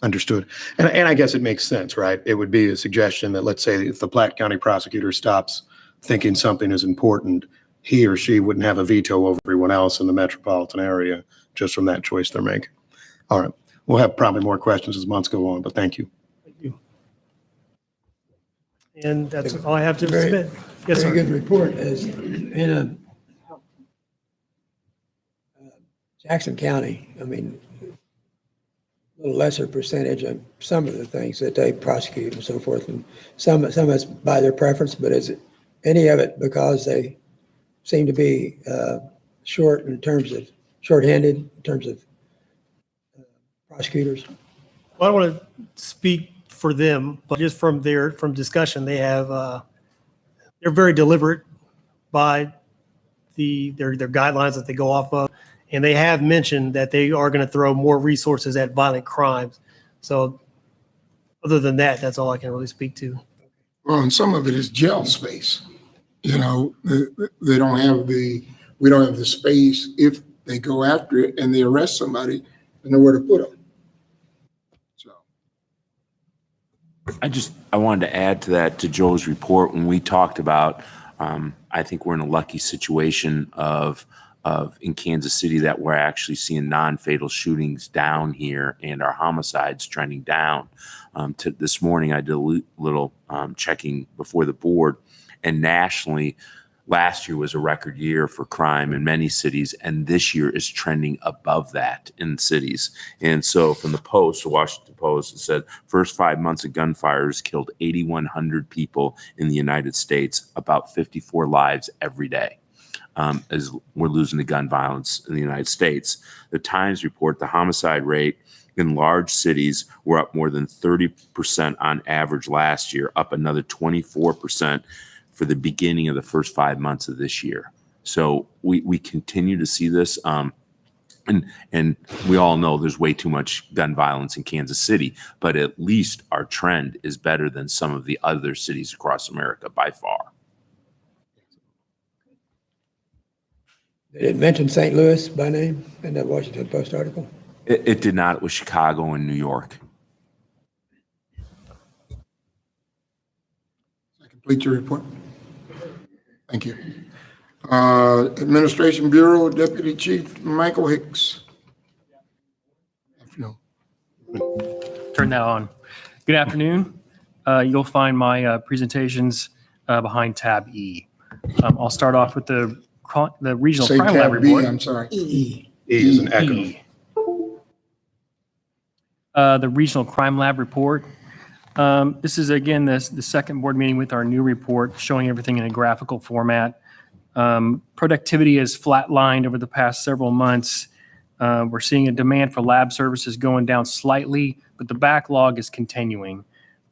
Understood. And I guess it makes sense, right? It would be a suggestion that, let's say, if the Platte County prosecutor stops thinking something is important, he or she wouldn't have a veto over everyone else in the metropolitan area just from that choice they're making. All right. We'll have probably more questions as months go on, but thank you. Thank you. And that's all I have to submit. Yes, sir. Very good report. As in a Jackson County, I mean, a little lesser percentage of some of the things that they prosecute and so forth, and some of it's by their preference, but is it any of it because they seem to be shorthanded in terms of prosecutors? Well, I don't want to speak for them, but just from discussion, they have they're very deliberate by their guidelines that they go off of, and they have mentioned that they are going to throw more resources at violent crimes. So, other than that, that's all I can really speak to. Well, and some of it is jail space. You know, we don't have the space if they go after it and they arrest somebody and nowhere to put them. So, I wanted to add to that, to Joe's report, when we talked about, I think we're in a lucky situation of in Kansas City that we're actually seeing non-fatal shootings down here and our homicides trending down. To this morning, I did a little checking before the board, and nationally, last year was a record year for crime in many cities, and this year is trending above that in cities. And so from the Post, the Washington Post, it said, first 5 months of gunfires killed 8,100 people in the United States, about 54 lives every day. As we're losing to gun violence in the United States. The Times report the homicide rate in large cities were up more than 30% on average last year, up another 24% for the beginning of the first 5 months of this year. So we continue to see this. And we all know there's way too much gun violence in Kansas City, but at least our trend is better than some of the other cities across America by far. Did it mention St. Louis by name in that Washington Post article? It did not. It was Chicago and New York. I complete your report. Thank you. Administration Bureau Deputy Chief Michael Hicks. Afternoon. Turn that on. Good afternoon. You'll find my presentations behind tab E. I'll start off with the Regional Say Crime tab Lab B, report. I'm sorry. E is an echo. E. The Regional Crime Lab report. This is, again, the second board meeting with our new report, showing everything in a graphical format. Productivity has flatlined over the past several months. We're seeing a demand for lab services going down slightly, but the backlog is continuing.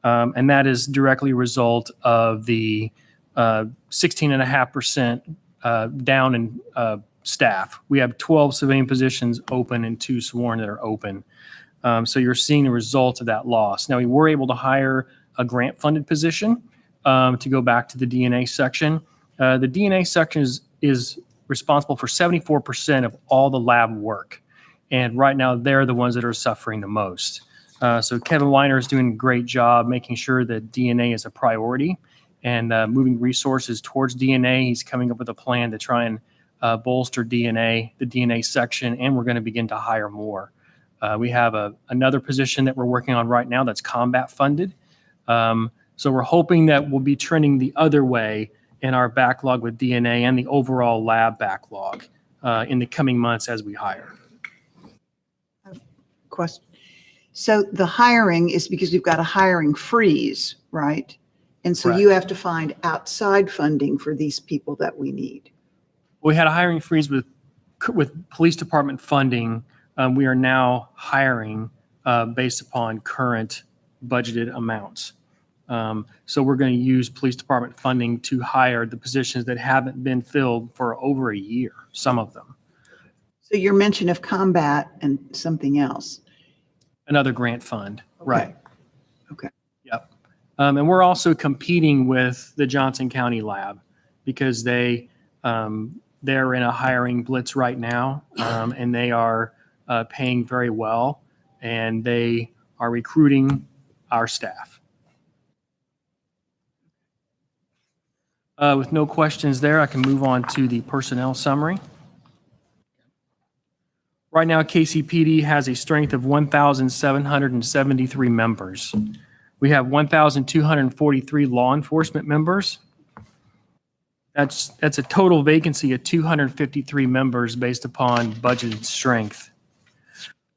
And that is directly a result of the 16.5% down in staff. We have 12 civilian positions open and 2 sworn that are open. So you're seeing the result of that loss. Now, we were able to hire a grant-funded position to go back to the DNA section. The DNA section is responsible for 74% of all the lab work. And right now, they're the ones that are suffering the most. So Kevin Weiner is doing a great job making sure that DNA is a priority and moving resources towards DNA. He's coming up with a plan to try and bolster DNA, the DNA section, and we're going to begin to hire more. We have another position that we're working on right now that's combat funded. So we're hoping that we'll be trending the other way in our backlog with DNA and the overall lab backlog in the coming months as we hire. Question. So the hiring is because we've got a hiring freeze, right? And so you have to find outside funding for these people that we need. We had a hiring freeze with police department funding. We are now hiring based upon current budgeted amounts. So we're going to use police department funding to hire the positions that haven't been filled for over a year, some of them. So your mention of combat and something else. Another grant fund, Okay. right. Okay. Yep. And we're also competing with the Johnson County lab because they're in a hiring blitz right now, and they are paying very well, and they are recruiting our staff. With no questions there, I can move on to the personnel summary. Right now, KCPD has a strength of 1,773 members. We have 1,243 law enforcement members. That's a total vacancy of 253 members based upon budgeted strength.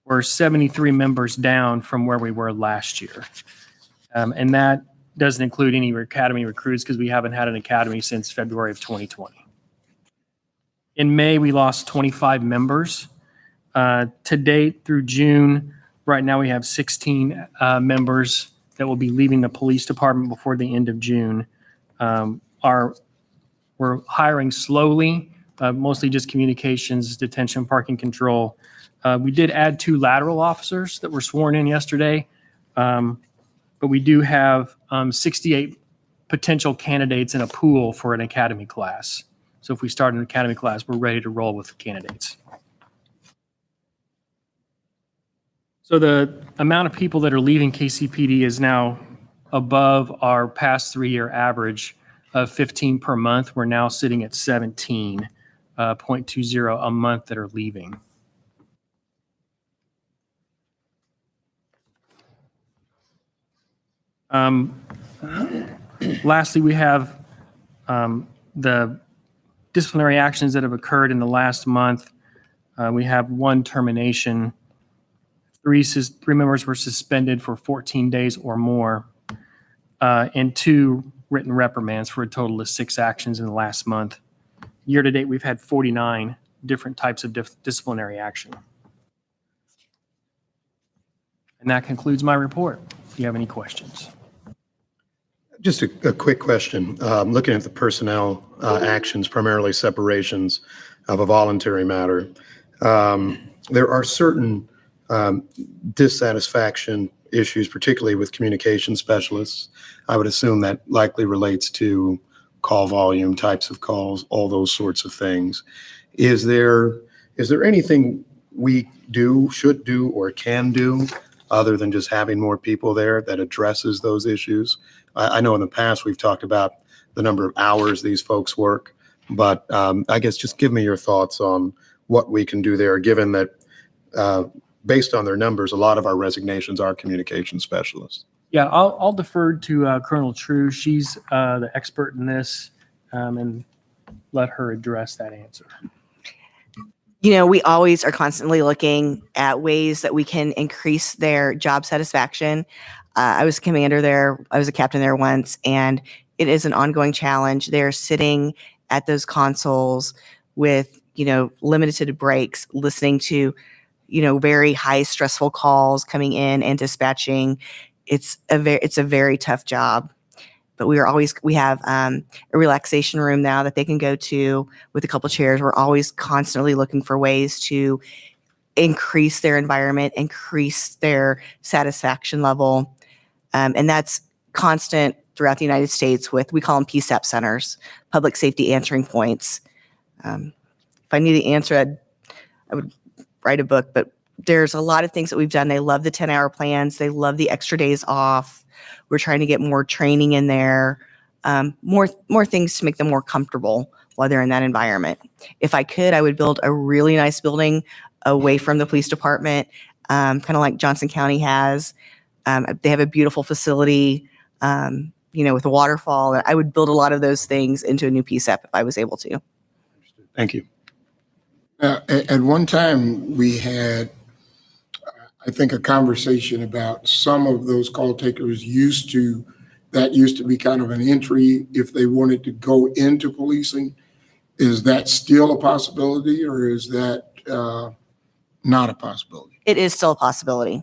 We're 73 members down from where we were last year. And that doesn't include any academy recruits because we haven't had an academy since February of 2020. In May, we lost 25 members. To date, through June, right now we have 16 members that will be leaving the police department before the end of June. We're hiring slowly, mostly just communications, detention, parking control. We did add 2 lateral officers that were sworn in yesterday, but we do have 68 potential candidates in a pool for an academy class. So if we start an academy class, we're ready to roll with the candidates. So the amount of people that are leaving KCPD is now above our past 3-year average of 15 per month. We're now sitting at 17.20 a month that are leaving. Lastly, we have the disciplinary actions that have occurred in the last month. We have 1 termination. 3 members were suspended for 14 days or more, and 2 written reprimands for a total of 6 actions in the last month. Year to date, we've had 49 different types of disciplinary action. And that concludes my report. Do you have any questions? Just a quick question. Looking at the personnel actions, primarily separations of a voluntary matter, there are certain dissatisfaction issues, particularly with communication specialists. I would assume that likely relates to call volume, types of calls, all those sorts of things. Is there anything we should do, or can do other than just having more people there that addresses those issues? I know in the past we've talked about the number of hours these folks work, but I guess just give me your thoughts on what we can do there, given that based on their numbers, a lot of our resignations are communication specialists. Yeah, I'll defer to Colonel True. She's the expert in this, and let her address that answer. You know, we always are constantly looking at ways that we can increase their job satisfaction. I was a commander there. I was a captain there once, and it is an ongoing challenge. They're sitting at those consoles with, limited breaks, listening to, very high stressful calls coming in and dispatching. It's a very tough job. But we have a relaxation room now that they can go to with a couple chairs. We're always constantly looking for ways to increase their environment, increase their satisfaction level. And that's constant throughout the United States we call them PSAP centers, public safety answering points. If I knew the answer, I would write a book, but there's a lot of things that we've done. They love the 10-hour plans. They love the extra days off. We're trying to get more training in there, more things to make them more comfortable while they're in that environment. If I could, I would build a really nice building away from the police department, kind of like Johnson County has. They have a beautiful facility, with a waterfall. I would build a lot of those things into a new PSAP if I was able to. Thank you. At one time, we had, I think, a conversation about some of those call takers used to be kind of an entry if they wanted to go into policing. Is that still a possibility, or is that not a possibility? It is still a possibility.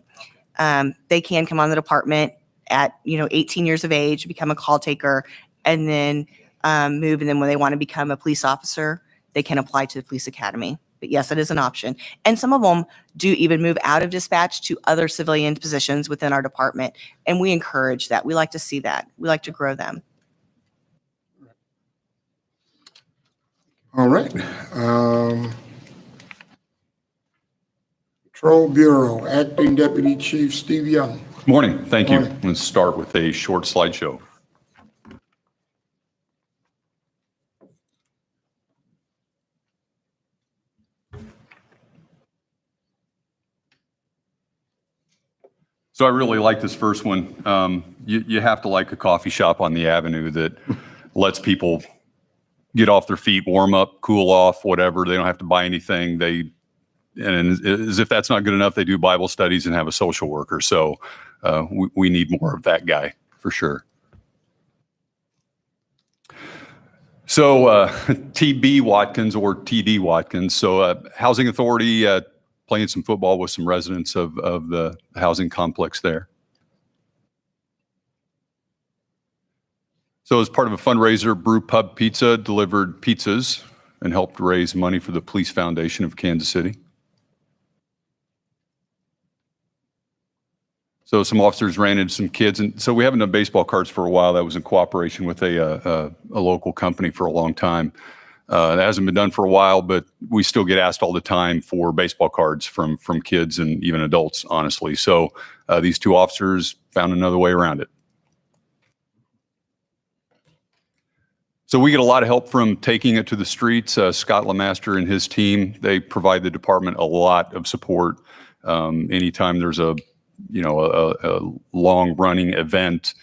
They can come on the department at 18 years of age, become a call taker, and then move. And then when they want to become a police officer, they can apply to the police academy. But yes, it is an option. And some of them do even move out of dispatch to other civilian positions within our department. And we encourage that. We like to see that. We like to grow them. All right. Patrol Bureau, Acting Deputy Chief Steve Young. Morning. Thank you. Morning. Let's start with a short slideshow. So I really like this first one. You have to like a coffee shop on the avenue that lets people get off their feet, warm up, cool off, whatever. They don't have to buy anything. And as if that's not good enough, they do Bible studies and have a social worker. So we need more of that guy for sure. So TB Watkins or TD Watkins. So Housing Authority playing some football with some residents of the housing complex there. So as part of a fundraiser, Brew Pub Pizza delivered pizzas and helped raise money for the Police Foundation of Kansas City. So some officers ran into some kids, and so we haven't done baseball cards for a while. That was in cooperation with a local company for a long time. That hasn't been done for a while, but we still get asked all the time for baseball cards from kids and even adults, honestly. So these two officers found another way around it. So we get a lot of help from taking it to the streets. Scott Lemaster and his team, they provide the department a lot of support. Anytime there's a long-running event,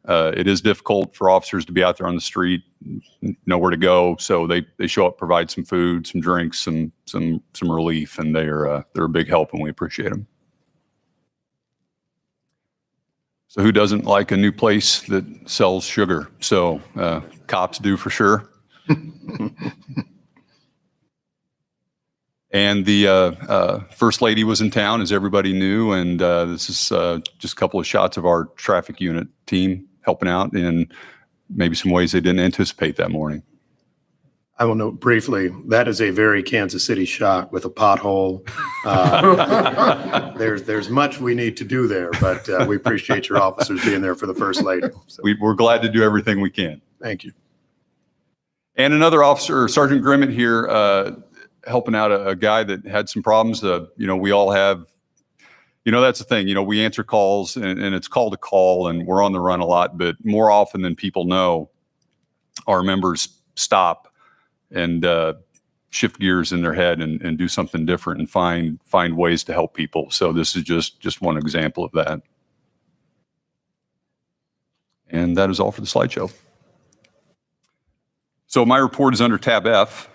it is difficult for officers to be out there on the street, nowhere to go. So they show up, provide some food, some drinks, some relief, and they're a big help, and we appreciate them. So who doesn't like a new place that sells sugar? So cops do for sure. And the First Lady was in town, as everybody knew, and this is just a couple of shots of our traffic unit team helping out in maybe some ways they didn't anticipate that morning. I will note briefly, that is a very Kansas City shot with a pothole. There's much we need to do there, but we appreciate your officers being there for the First Lady. So, We're glad to do everything we can. thank you. And another officer, Sergeant Grimmett here, helping out a guy that had some problems. We all have, that's the thing, we answer calls and it's call to call and we're on the run a lot, but more often than people know, our members stop and shift gears in their head and do something different and find ways to help people. So this is just one example of that. And that is all for the slideshow. So my report is under tab F.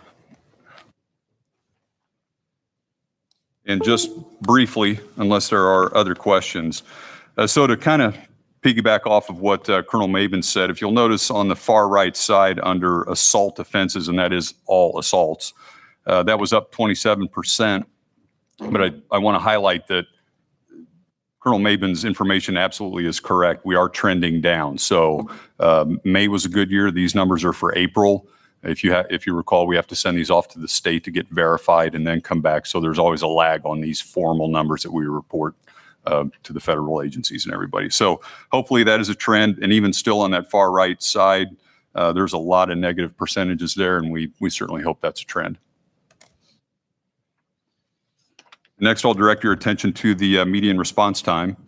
And just briefly, unless there are other questions. So to kind of piggyback off of what Colonel Maben said, if you'll notice on the far right side under assault offenses, and that is all assaults, that was up 27%. But I want to highlight that Colonel Maben's information absolutely is correct. We are trending down. So May was a good year. These numbers are for April. If you recall, we have to send these off to the state to get verified and then come back. So there's always a lag on these formal numbers that we report to the federal agencies and everybody. So hopefully that is a trend. And even still on that far right side, there's a lot of negative percentages there, and we certainly hope that's a trend. Next, I'll direct your attention to the median response time.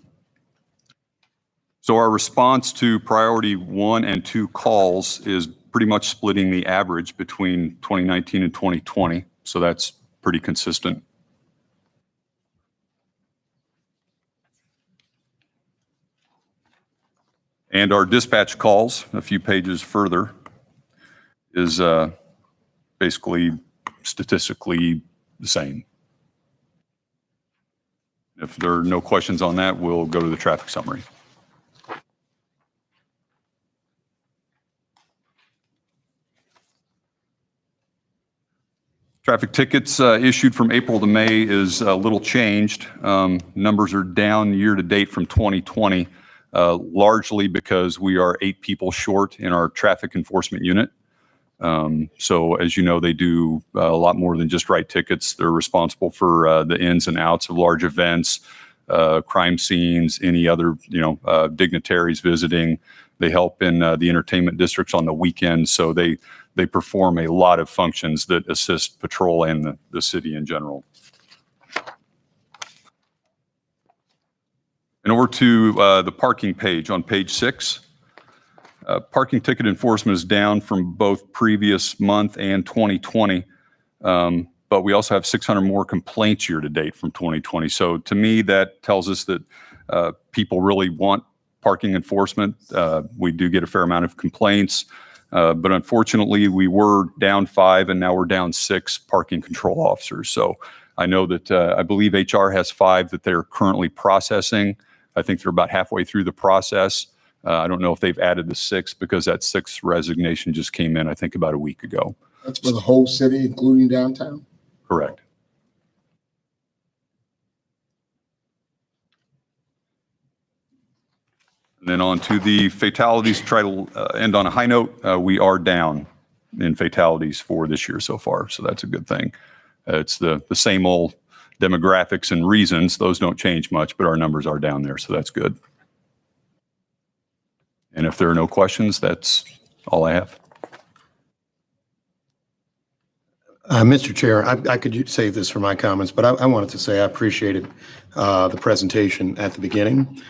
So our response to priority 1 and 2 calls is pretty much splitting the average between 2019 and 2020. So that's pretty consistent. And our dispatch calls, a few pages further, is basically statistically the same. If there are no questions on that, we'll go to the traffic summary. Traffic tickets issued from April to May is a little changed. Numbers are down year to date from 2020, largely because we are 8 people short in our traffic enforcement unit. So as you know, they do a lot more than just write tickets. They're responsible for the ins and outs of large events, crime scenes, any other, dignitaries visiting. They help in the entertainment districts on the weekends. So they perform a lot of functions that assist patrol and the city in general. And over to the parking page on page 6. Parking ticket enforcement is down from both previous month and 2020. But we also have 600 more complaints year to date from 2020. So to me, that tells us that people really want parking enforcement. We do get a fair amount of complaints. But unfortunately, we were down 5 and now we're down 6 parking control officers. So I know that I believe HR has 5 that they're currently processing. I think they're about halfway through the process. I don't know if they've added the 6th because that 6th resignation just came in, I think, about a week ago. That's for the whole city, including downtown? Correct. And then on to the fatalities, try to end on a high note. We are down in fatalities for this year so far, so that's a good thing. It's the same old demographics and reasons. Those don't change much, but our numbers are down there, so that's good. And if there are no questions, that's all I have. Mr. Chair, I could save this for my comments, but I wanted to say I appreciated the presentation at the beginning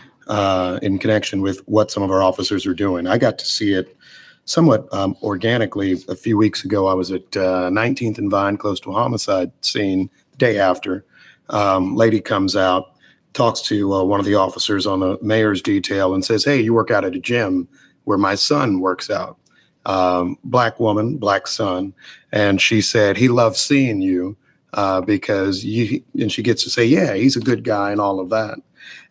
in connection with what some of our officers are doing. I got to see it somewhat organically a few weeks ago. I was at 19th and Vine, close to a homicide scene the day after. Lady comes out, talks to one of the officers on the mayor's detail and says, "Hey, you work out at a gym where my son works out." Black woman, black son. And she said, "He loves seeing you because you," and she gets to say, "Yeah, he's a good guy," and all of that.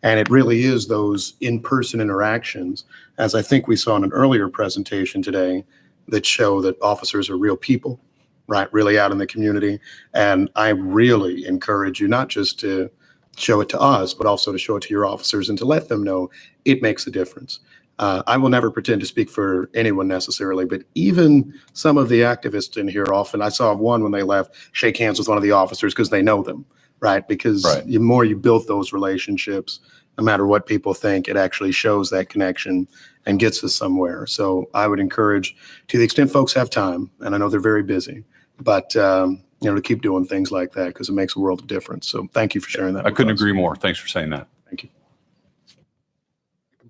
And it really is those in-person interactions, as I think we saw in an earlier presentation today, that show that officers are real people, right? Really out in the community. And I really encourage you not just to show it to us, but also to show it to your officers and to let them know it makes a difference. I will never pretend to speak for anyone necessarily, but even some of the activists in here often, I saw one when they left, shake hands with one of the officers because they know them, right? Because the more you build those relationships, no matter what people think, it actually shows that connection and gets us somewhere. So I would encourage, to the extent folks have time, and I know they're very busy, but to keep doing things like that because it makes a world of difference. So thank you for sharing that. I couldn't agree more. Thanks for saying that. Thank you.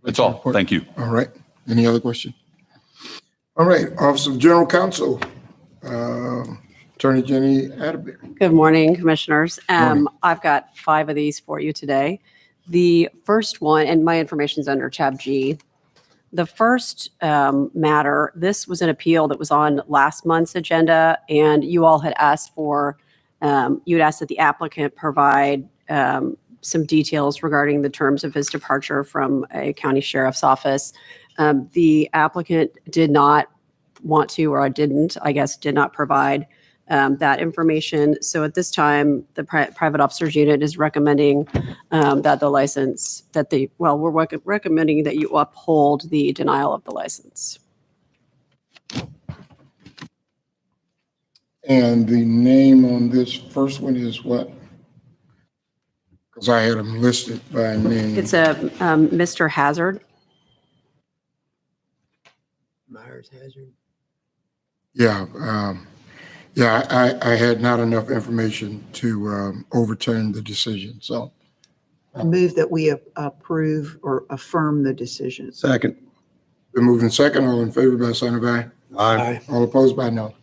That's all. Thank you. All right. Any other question? All right. Office of General Counsel, Attorney Jenny Atterbury. Good morning, Commissioners. Morning. I've got 5 of these for you today. The first one, and my information's under tab G. The first matter, this was an appeal that was on last month's agenda, and you all had asked for, you'd asked that the applicant provide some details regarding the terms of his departure from a county sheriff's office. The applicant did not want to, or did not provide that information. So at this time, the private officers unit is recommending that the license, we're recommending that you uphold the denial of the license. And the name on this first one is what? Because I had them listed by name. It's a Mr. Hazard. Myers Hazard. Yeah. I had not enough information to overturn the decision. So I move that we approve or affirm the decision. Second. been moved in second. All in favor by sign of aye. Aye. All opposed by no.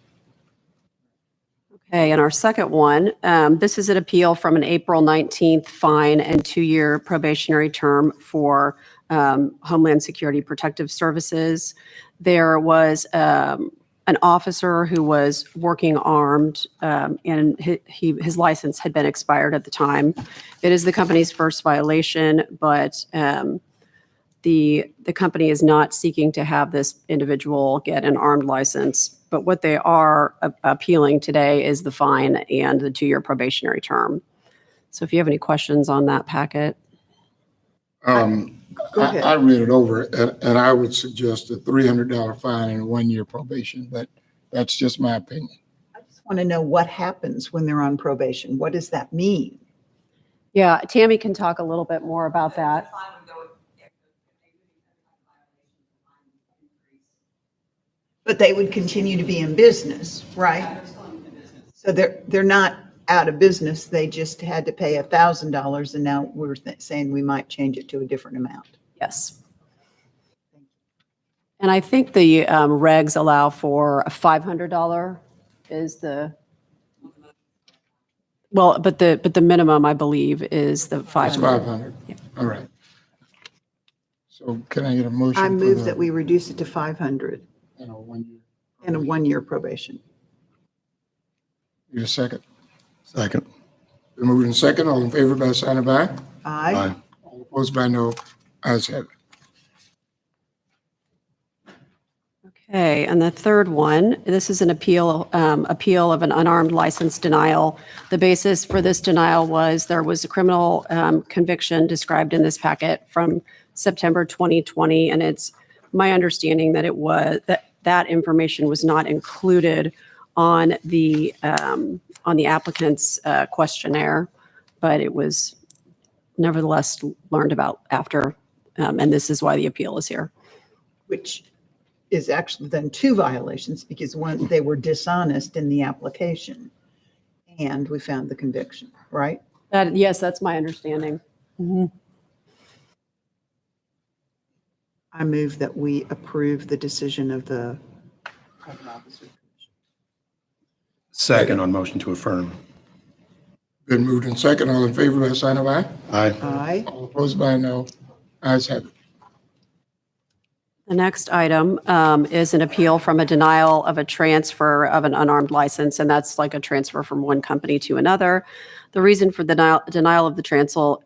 Okay, and our second one, this is an appeal from an April 19th fine and 2-year probationary term for Homeland Security Protective Services. There was an officer who was working armed, and his license had been expired at the time. It is the company's first violation, but the company is not seeking to have this individual get an armed license. But what they are appealing today is the fine and the 2-year probationary term. So if you have any questions on that packet. Go ahead. I read it over and I would suggest a $300 fine and a 1-year probation, but that's just my opinion. I just want to know what happens when they're on probation. What does that mean? Yeah, Tammy can talk a little bit more about that. But they would continue to be in business, right? So they're not out of business. They just had to pay $1,000, and now we're saying we might change it to a different amount. Yes. And I think the regs allow for a $500 is the, well, but the minimum, I believe, is the It's 500. 500. All right. So can I get a motion? I for move the- that we reduce it to 500 you know, 1 year? and a 1-year probation. Need a second? Second. Been moved in second. All in favor by sign of aye. Aye. All opposed by no. Ayes have it. Okay, and the third one, this is an appeal of an unarmed license denial. The basis for this denial was there was a criminal conviction described in this packet from September 2020, and it's my understanding that it was, that information was not included on the applicant's questionnaire, but it was nevertheless learned about after, and this is why the appeal is here. Which is actually then 2 violations, because one, they were dishonest in the application, and we found the conviction, right? That, yes, that's my understanding. I move that we approve the decision of the Code Officer. Second on motion to affirm. Been moved in second. All in favor by sign of aye. Aye. Aye. All opposed by no. Ayes have it. The next item is an appeal from a denial of a transfer of an unarmed license, and that's like a transfer from one company to another. The reason for the denial of the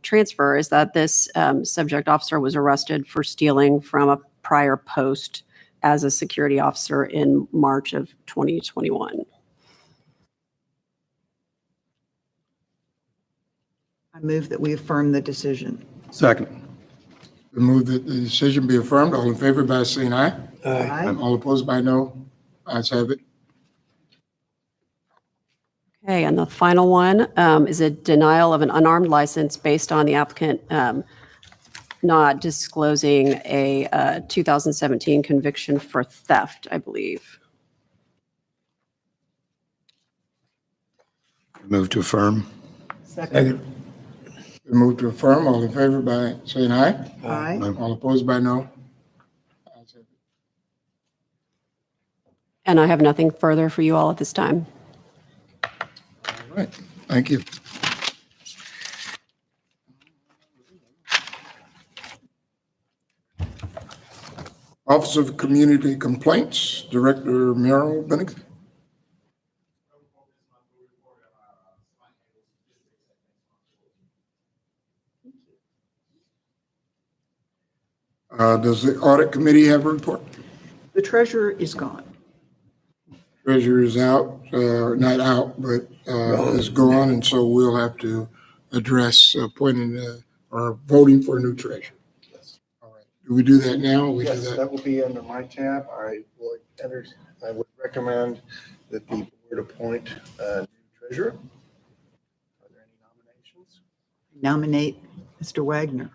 transfer is that this subject officer was arrested for stealing from a prior post as a security officer in March of 2021. I move that we affirm the decision. Second. Been moved that the decision be affirmed. All in favor by saying aye. Aye. All opposed by no. Ayes have it. Okay, and the final one is a denial of an unarmed license based on the applicant not disclosing a 2017 conviction for theft, I believe. Move to affirm. Second. Been moved to affirm. All in favor by saying aye. Aye. All opposed by no. Ayes have it. And I have nothing further for you all at this time. All right. Thank you. Office of Community Complaints, Director Merrill Bennington. Does the audit committee have a report? The treasurer is gone. Treasurer is out, not out, but is gone, and so we'll have to address appointing or voting for a new treasurer. All right. Do we do that now? We do Yes, that? that will be under my tab. I would recommend that the board appoint a new treasurer. Are there any nominations? Nominate Mr. Wagner.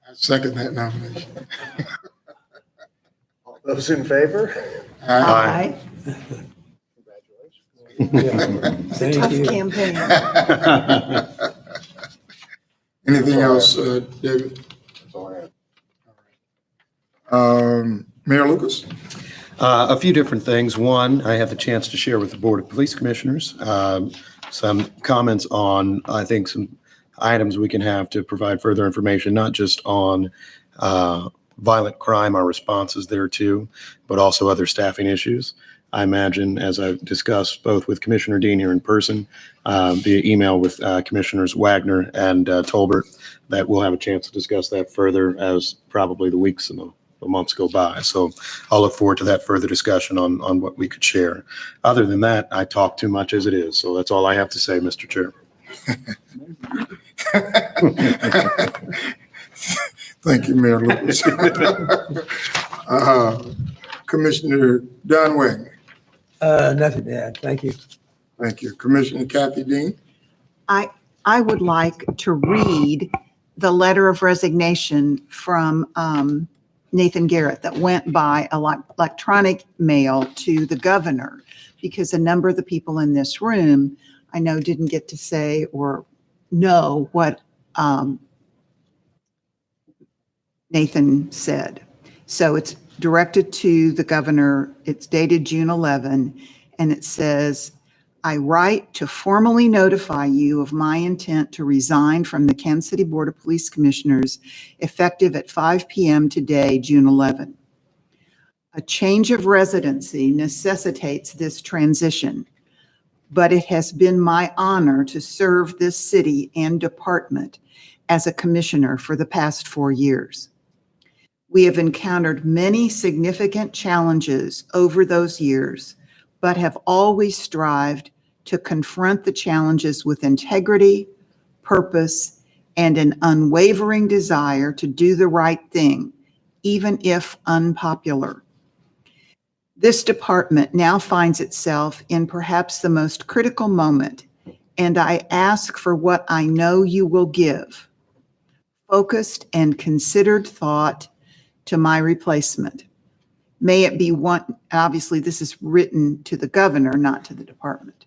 I second that nomination. All those in favor? Aye. Congratulations. It's a tough campaign. Anything else, David? That's all I have. Mayor Lucas? A few different things. One, I had the chance to share with the Board of Police Commissioners some comments on, I think, some items we can have to provide further information, not just on violent crime, our responses there too, but also other staffing issues. I imagine, as I've discussed both with Commissioner Dean here in person, via email with Commissioners Wagner and Tolbert, that we'll have a chance to discuss that further as probably the weeks and the months go by. So I'll look forward to that further discussion on what we could share. Other than that, I talk too much as it is. So that's all I have to say, Mr. Chair. Thank you, Mayor Lucas. Commissioner Don Wagner. Nothing to add. Thank you. Thank you. Commissioner Kathy Dean. I would like to read the letter of resignation from Nathan Garrett that went by electronic mail to the governor, because a number of the people in this room, I know didn't get to say or know what Nathan said. So it's directed to the governor. It's dated June 11, and it says, I write to formally notify you of my intent to resign from the Kansas City Board of Police Commissioners effective at 5 p.m. today, June 11. A change of residency necessitates this transition, but it has been my honor to serve this city and department as a commissioner for the past 4 years. We have encountered many significant challenges over those years, but have always strived to confront the challenges with integrity, purpose, and an unwavering desire to do the right thing, even if unpopular. This department now finds itself in perhaps the most critical moment, and I ask for what I know you will give: focused and considered thought to my replacement. May it be one, obviously this is written to the governor, not to the department.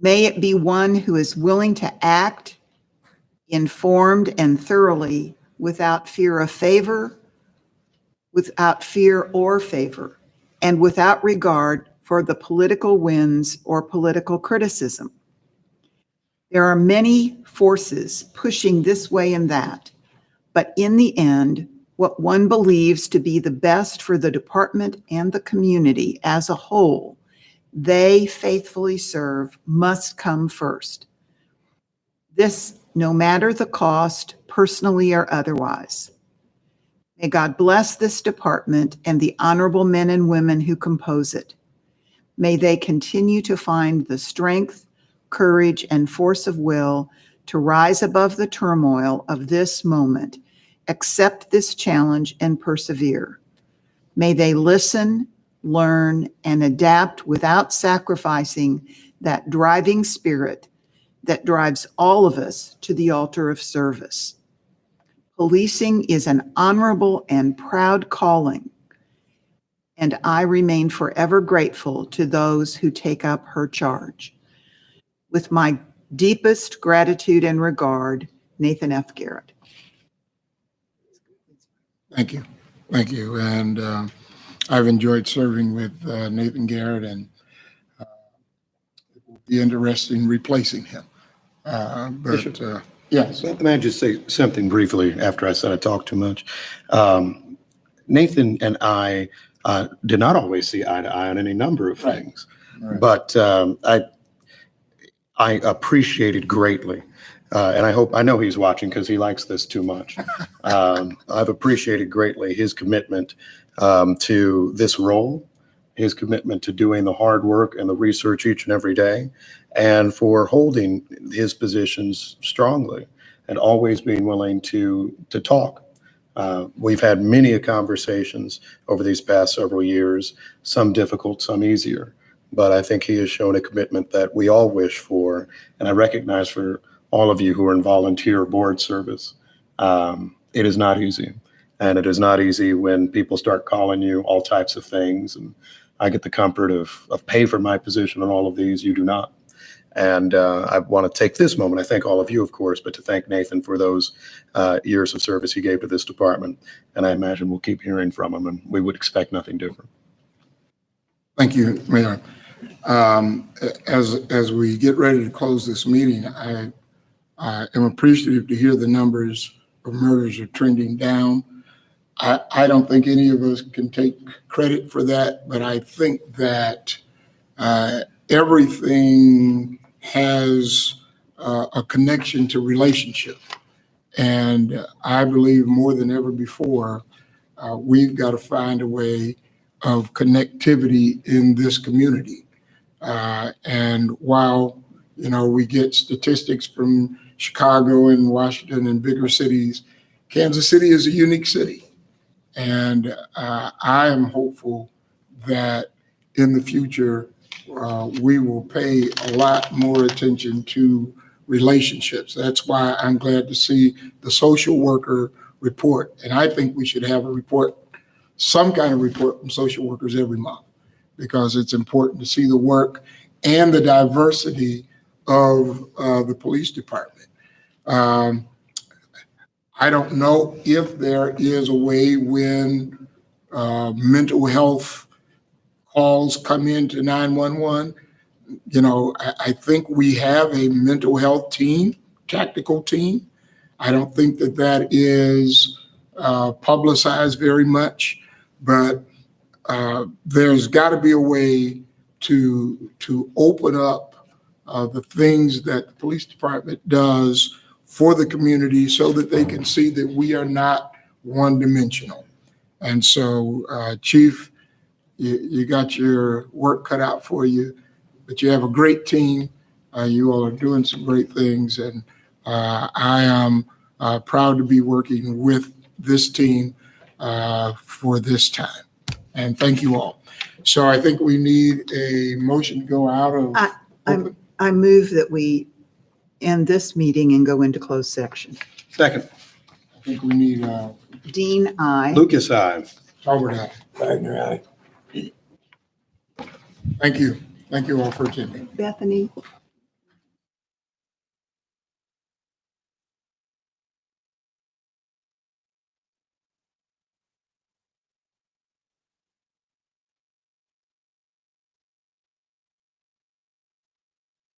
May it be one who is willing to act informed and thoroughly without fear or favor, and without regard for the political winds or political criticism. There are many forces pushing this way and that, but in the end, what one believes to be the best for the department and the community as a whole, they faithfully serve, must come first. This, no matter the cost, personally or otherwise. May God bless this department and the honorable men and women who compose it. May they continue to find the strength, courage, and force of will to rise above the turmoil of this moment, accept this challenge, and persevere. May they listen, learn, and adapt without sacrificing that driving spirit that drives all of us to the altar of service. Policing is an honorable and proud calling, and I remain forever grateful to those who take up her charge. With my deepest gratitude and regard, Nathan F. Garrett. Thank you. Thank you. And I've enjoyed serving with Nathan Garrett, and it will be interesting replacing him. Yes. May I just say something briefly after I said I talked too much? Nathan and I did not always see eye to eye on any number of things, but I appreciated greatly, and I know he's watching because he likes this too much. I've appreciated greatly his commitment to this role, his commitment to doing the hard work and the research each and every day, and for holding his positions strongly and always being willing to talk. We've had many conversations over these past several years, some difficult, some easier, but I think he has shown a commitment that we all wish for, and I recognize for all of you who are in volunteer board service, it is not easy. And it is not easy when people start calling you all types of things. And I get the comfort of pay for my position on all of these. You do not. And I want to take this moment, I thank all of you, of course, but to thank Nathan for those years of service he gave to this department. And I imagine we'll keep hearing from him, and we would expect nothing different. Thank you, Mayor. As we get ready to close this meeting, I am appreciative to hear the numbers of murders are trending down. I don't think any of us can take credit for that, but I think that everything has a connection to relationship. And I believe more than ever before, we've got to find a way of connectivity in this community. And while, we get statistics from Chicago and Washington and bigger cities, Kansas City is a unique city. And I am hopeful that in the future, we will pay a lot more attention to relationships. That's why I'm glad to see the social worker report. And I think we should have a report, some kind of report from social workers every month, because it's important to see the work and the diversity of the police department. I don't know if there is a way when mental health calls come into 911. You know, I think we have a mental health team, tactical team. I don't think that that is publicized very much, but there's got to be a way to open up the things that the police department does for the community so that they can see that we are not one-dimensional. And so, Chief, you got your work cut out for you, but you have a great team. You all are doing some great things, and I am proud to be working with this team for this time. And thank you all. So I think we need a motion to go out of. I move that we end this meeting and go into closed section. Second. I think we need Dean, aye. Lucas, aye. Talbot, aye. Wagner, aye. Thank you. Thank you all for attending. Bethany,